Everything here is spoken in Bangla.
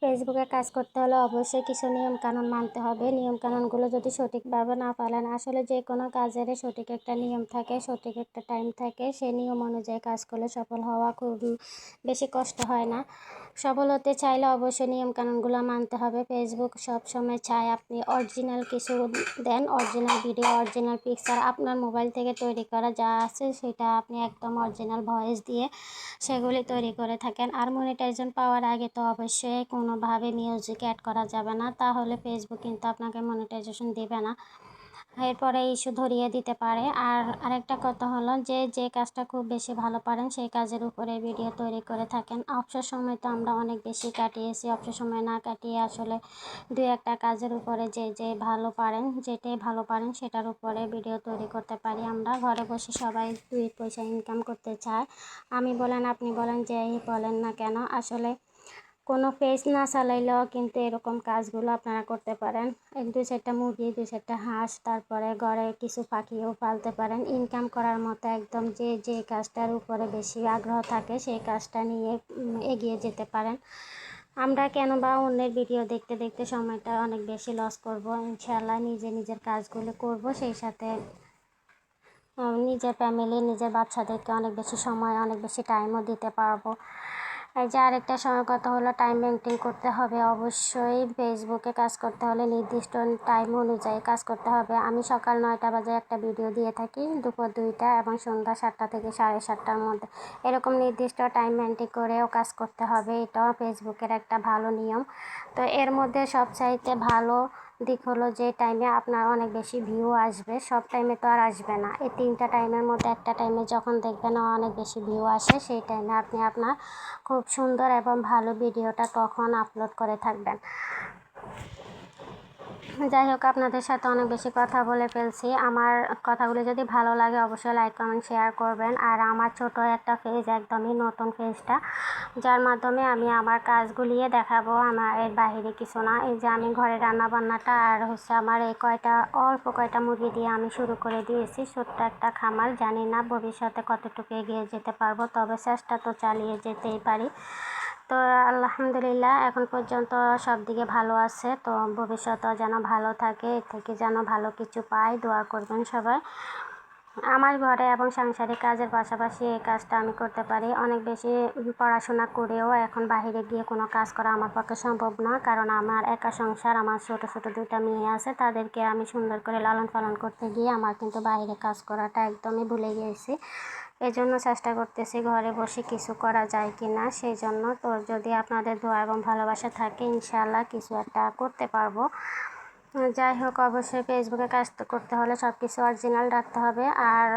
ফেসবুকে কাজ করতে হলে অবশ্যই কিছু নিয়মকানুন মানতে হবে। নিয়মকানুনগুলো যদি সঠিকভাবে না পালন, আসলে যে কোনো কাজেরই সঠিক একটা নিয়ম থাকে, সঠিক একটা টাইম থাকে। সেই নিয়ম অনুযায়ী কাজ করলে সফল হওয়া খুব বেশি কষ্ট হয় না। সফল হতে চাইলে অবশ্যই নিয়মকানুনগুলো মানতে হবে। ফেসবুক সবসময় চায় আপনি অরিজিনাল কিছু দেন, অরিজিনাল ভিডিও, অরিজিনাল পিকচার, আপনার মোবাইল থেকে তৈরি করা যা আছে সেটা আপনি একদম অরিজিনাল ভয়েস দিয়ে সেগুলি তৈরি করে থাকেন। আর মনিটাইজেশন পাওয়ার আগে তো অবশ্যই কোনোভাবে মিউজিক অ্যাড করা যাবে না, তাহলে ফেসবুক কিন্তু আপনাকে মনিটাইজেশন দেবে না, এরপরে ইস্যু ধরিয়ে দিতে পারে। আর আরেকটা কথা হলো যে কাজটা খুব বেশি ভালো পারেন সেই কাজের উপরে ভিডিও তৈরি করে থাকেন। অবসর সময় তো আমরা অনেক বেশি কাটিয়েছি, অবসর সময় না কাটিয়ে আসলে দুই একটা কাজের উপরে যে ভালো পারেন, যেটাই ভালো পারেন সেটার উপরে ভিডিও তৈরি করতে পারি আমরা। ঘরে বসে সবাই দুই পয়সা ইনকাম করতে চায়, আমি বলেন আপনি বলেন যেই বলেন না কেন, আসলে কোনো পেজ না চালাইলেও কিন্তু এরকম কাজগুলো আপনারা করতে পারেন। দুই চারটা মুরগি, দুই চারটা হাঁস, তারপরে ঘরে কিছু পাখিও পালতে পারেন। ইনকাম করার মতো একদম যে কাজটার উপরে বেশি আগ্রহ থাকে সেই কাজটা নিয়ে এগিয়ে যেতে পারেন। আমরা কেন বা অন্যের ভিডিও দেখতে দেখতে সময়টা অনেক বেশি লস করব। ইনশাআল্লাহ নিজের কাজগুলো করব, সেই সাথে নিজের ফ্যামিলি, নিজের বাচ্চাদেরকে অনেক বেশি সময়, অনেক বেশি টাইমও দিতে পারবো। এই যে আরেকটা সময় কথা হলো টাইম মেনটেন করতে হবে। অবশ্যই ফেসবুকে কাজ করতে হলে নির্দিষ্ট টাইম অনুযায়ী কাজ করতে হবে। আমি সকাল 9টা বাজে একটা ভিডিও দিয়ে থাকি, দুপুর 2টা এবং সন্ধ্যা 7টা থেকে 7:30টার মধ্যে। এরকম নির্দিষ্ট টাইম মেনটেন করেও কাজ করতে হবে, এটাও ফেসবুকের একটা ভালো নিয়ম। তো এর মধ্যে সবচাইতে ভালো দিক হলো যে টাইমে আপনার অনেক বেশি ভিউ আসবে। সব টাইমে তো আর আসবে না, এই 3টা টাইমের মধ্যে একটা টাইমে যখন দেখবেন অনেক বেশি ভিউ আসে, সেই টাইমে আপনি আপনার খুব সুন্দর এবং ভালো ভিডিওটা তখন আপলোড করে থাকবেন। যাই হোক, আপনাদের সাথে অনেক বেশি কথা বলে ফেলছি। আমার কথাগুলো যদি ভালো লাগে অবশ্যই লাইক কমেন্ট শেয়ার করবেন। আর আমার ছোট একটা পেজ, একদমই নতুন পেজটা, যার মাধ্যমে আমি আমার কাজগুলিয়ে দেখাবো, আমার এর বাহিরে কিছু না। এই যে আমি ঘরে রান্না বান্নাটা আর আমার এই অল্প কয়টা মুরগি দিয়ে আমি শুরু করে দিয়েছি ছোট্ট একটা খামার। জানি না ভবিষ্যতে কতটুকু এগিয়ে যেতে পারবো, তবে চেষ্টা তো চালিয়ে যেতেই পারি। তো আলহামদুলিল্লাহ এখন পর্যন্ত সব দিকে ভালো আছে, তো ভবিষ্যতেও যেন ভালো থাকে, এর থেকে যেন ভালো কিছু পাই, দোয়া করবেন সবাই। আমার ঘরে এবং সাংসারিক কাজের পাশাপাশি এই কাজটা আমি করতে পারি। অনেক বেশি পড়াশোনা করেও এখন বাইরে গিয়ে কোনো কাজ করা আমার পক্ষে সম্ভব না, কারণ আমার একা সংসার, আমার ছোট ছোট 2টা মেয়ে আছে, তাদেরকে আমি সুন্দর করে লালন পালন করতে গিয়ে আমার কিন্তু বাইরে কাজ করাটা একদমই ভুলে গিয়েছি। এজন্য চেষ্টা করতেছি ঘরে বসে কিছু করা যায় কি না, সেই জন্য। তো যদি আপনাদের দোয়া এবং ভালোবাসা থাকে ইনশাআল্লাহ কিছু একটা করতে পারবো। যাই হোক, অবশ্যই ফেসবুকে কাজ করতে হলে সব কিছু অরিজিনাল রাখতে হবে। আর